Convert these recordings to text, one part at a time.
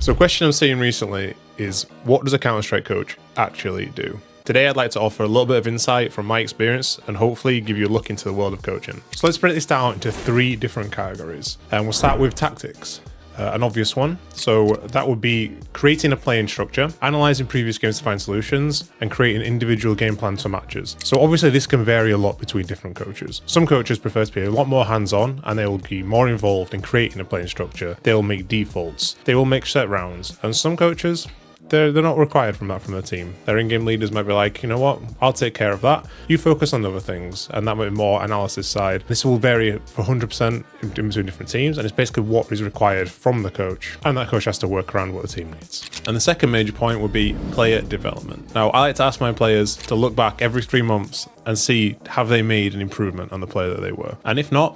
So a question I'm seeing recently is, what does a Counter-Strike coach actually do? Today I'd like to offer a little bit of insight from my experience and hopefully give you a look into the world of coaching. So let's break this down into 3 different categories. And we'll start with tactics. An obvious one. So that would be creating a playing structure, analyzing previous games to find solutions, and creating individual game plans for matches. So obviously this can vary a lot between different coaches. Some coaches prefer to be a lot more hands-on and they will be more involved in creating a playing structure. They will make defaults. They will make set rounds. And some coaches, they're not required from the team. Their in-game leaders might be like, you know what, I'll take care of that. You focus on other things, and that might be more analysis side. This will vary for 100% in between different teams, and it's basically what is required from the coach, and that coach has to work around what the team needs. And the second major point would be player development. Now, I like to ask my players to look back every 3 months and see, have they made an improvement on the player that they were? And if not,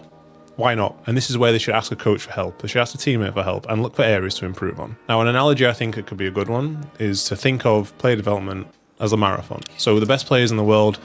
why not? And this is where they should ask a coach for help. They should ask a teammate for help and look for areas to improve on. Now, an analogy I think it could be a good one is to think of player development as a marathon. So the best players in the world,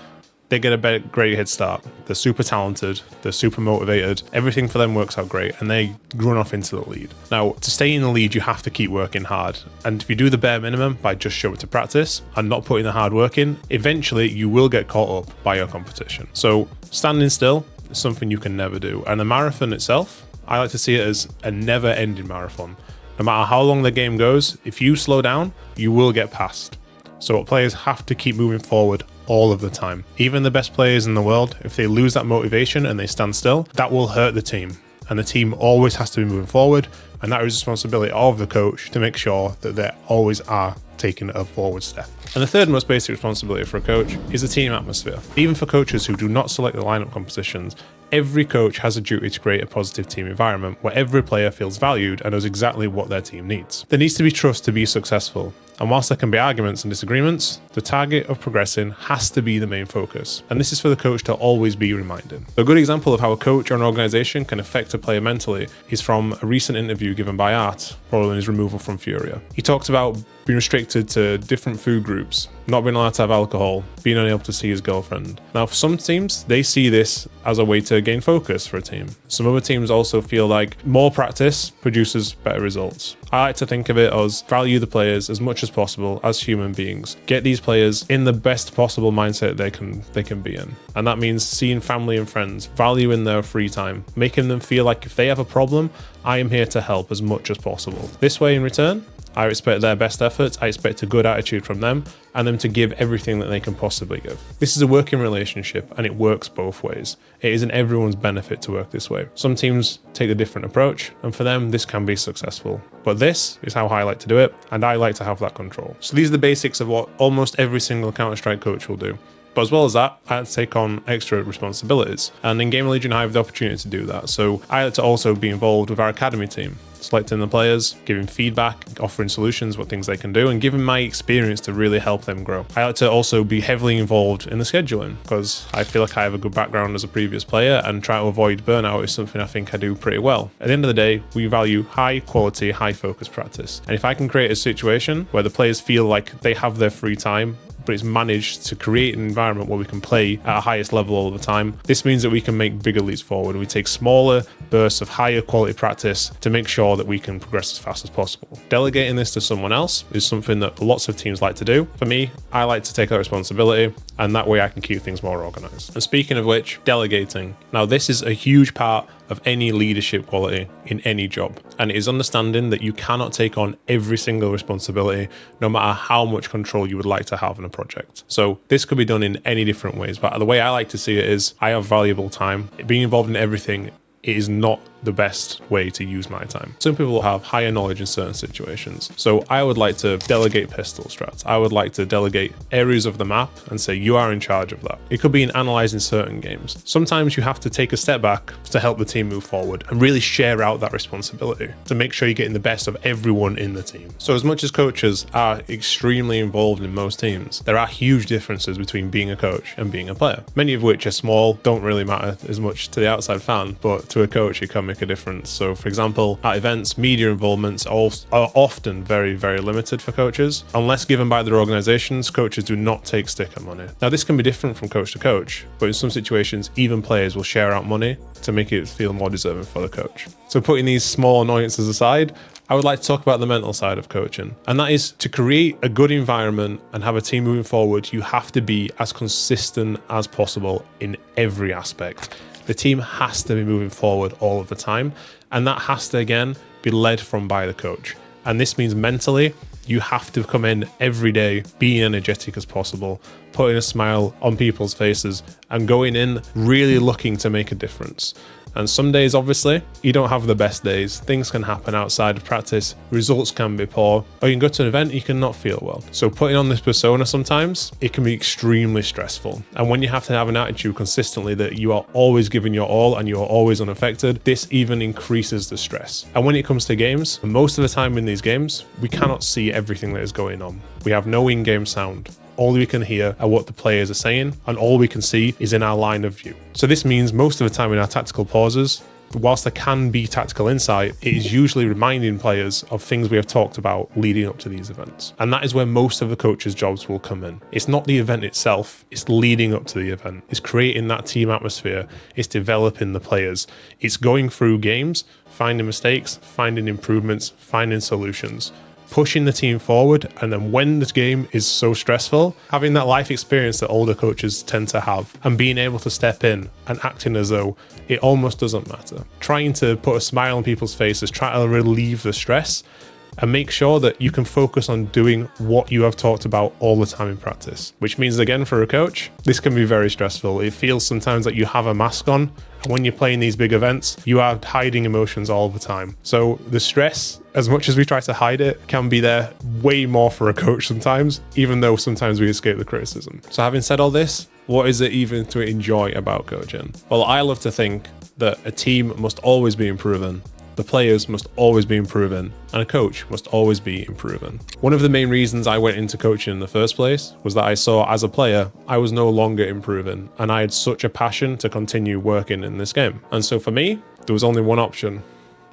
they get a great head start. They're super talented, they're super motivated, everything for them works out great, and they run off into the lead. Now, to stay in the lead, you have to keep working hard. And if you do the bare minimum by just showing up to practice and not putting the hard work in, eventually you will get caught up by your competition. So standing still, something you can never do. And the marathon itself, I like to see it as a never-ending marathon. No matter how long the game goes, if you slow down, you will get past. So players have to keep moving forward all of the time. Even the best players in the world, if they lose that motivation and they stand still, that will hurt the team. And the team always has to be moving forward, and that is responsibility of the coach to make sure that they always are taking a forward step. And the third most basic responsibility for a coach is the team atmosphere. Even for coaches who do not select the lineup compositions, every coach has a duty to create a positive team environment where every player feels valued and knows exactly what their team needs. There needs to be trust to be successful. And whilst there can be arguments and disagreements, the target of progressing has to be the main focus. And this is for the coach to always be reminded. A good example of how a coach or an organization can affect a player mentally is from a recent interview given by Art following his removal from Furia. He talked about being restricted to different food groups, not being allowed to have alcohol, being unable to see his girlfriend. Now, for some teams, they see this as a way to gain focus for a team. Some other teams also feel like more practice produces better results. I like to think of it as value the players as much as possible as human beings. Get these players in the best possible mindset they can be in. And that means seeing family and friends, valuing their free time, making them feel like if they have a problem, I am here to help as much as possible. This way in return, I expect their best efforts, I expect a good attitude from them, and them to give everything that they can possibly give. This is a working relationship, and it works both ways. It is in everyone's benefit to work this way. Some teams take a different approach, and for them, this can be successful. But this is how I like to do it, and I like to have that control. So these are the basics of what almost every single Counter-Strike coach will do. But as well as that, I had to take on extra responsibilities. And in Gamerlegion, I have the opportunity to do that. So I had to also be involved with our academy team, selecting the players, giving feedback, offering solutions, what things they can do, and giving my experience to really help them grow. I like to also be heavily involved in the scheduling because I feel like I have a good background as a previous player, and try to avoid burnout is something I think I do pretty well. At the end of the day, we value high quality, high focus practice. And if I can create a situation where the players feel like they have their free time, but it's managed to create an environment where we can play at a highest level all the time, this means that we can make bigger leaps forward. We take smaller bursts of higher quality practice to make sure that we can progress as fast as possible. Delegating this to someone else is something that lots of teams like to do. For me, I like to take that responsibility, and that way I can keep things more organized. And speaking of which, delegating. Now, this is a huge part of any leadership quality in any job, and it is understanding that you cannot take on every single responsibility no matter how much control you would like to have in a project. So this could be done in any different ways, but the way I like to see it is I have valuable time. Being involved in everything is not the best way to use my time. Some people will have higher knowledge in certain situations. So I would like to delegate pistol strats. I would like to delegate areas of the map and say, you are in charge of that. It could be in analyzing certain games. Sometimes you have to take a step back to help the team move forward and really share out that responsibility to make sure you're getting the best of everyone in the team. So as much as coaches are extremely involved in most teams, there are huge differences between being a coach and being a player, many of which are small, don't really matter as much to the outside fan, but to a coach, it can make a difference. So for example, at events, media involvements are often very, very limited for coaches. Unless given by their organizations, coaches do not take sticker money. Now this can be different from coach to coach, but in some situations, even players will share out money to make it feel more deserving for the coach. So putting these small annoyances aside, I would like to talk about the mental side of coaching. And that is to create a good environment and have a team moving forward, you have to be as consistent as possible in every aspect. The team has to be moving forward all of the time. And that has to, again, be led from by the coach. And this means mentally, you have to come in every day being energetic as possible, putting a smile on people's faces and going in really looking to make a difference. And some days, obviously, you don't have the best days. Things can happen outside of practice. Results can be poor. Or you can go to an event, you can not feel well. So putting on this persona sometimes, it can be extremely stressful. And when you have to have an attitude consistently that you are always giving your all and you are always unaffected, this even increases the stress. And when it comes to games, most of the time in these games, we cannot see everything that is going on. We have no in-game sound. All we can hear are what the players are saying, and all we can see is in our line of view. So this means most of the time in our tactical pauses, whilst there can be tactical insight, it is usually reminding players of things we have talked about leading up to these events. And that is where most of the coaches' jobs will come in. It's not the event itself, it's leading up to the event. It's creating that team atmosphere, it's developing the players. It's going through games, finding mistakes, finding improvements, finding solutions, pushing the team forward, and then when the game is so stressful, having that life experience that older coaches tend to have and being able to step in and acting as though it almost doesn't matter. Trying to put a smile on people's faces, try to relieve the stress and make sure that you can focus on doing what you have talked about all the time in practice. Which means, again, for a coach, this can be very stressful. It feels sometimes like you have a mask on, and when you're playing these big events, you are hiding emotions all the time. So the stress, as much as we try to hide it, can be there way more for a coach sometimes, even though sometimes we escape the criticism. So having said all this, what is it even to enjoy about coaching? Well, I love to think that a team must always be improving. The players must always be improving, and a coach must always be improving. One of the main reasons I went into coaching in the first place was that I saw as a player, I was no longer improving, and I had such a passion to continue working in this game. And so for me, there was only one option,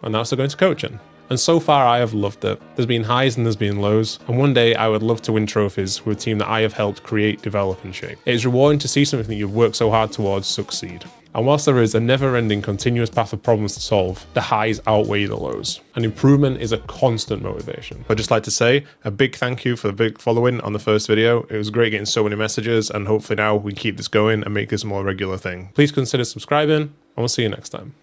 and that's to go into coaching. And so far I have loved it. There's been highs and there's been lows, and one day I would love to win trophies with a team that I have helped create, develop and shape. It is rewarding to see something that you've worked so hard towards succeed. And whilst there is a never-ending continuous path of problems to solve, the highs outweigh the lows. And improvement is a constant motivation. I'd just like to say a big thank you for the big following on the first video. It was great getting so many messages, and hopefully now we keep this going and make this a more regular thing. Please consider subscribing, and we'll see you next time.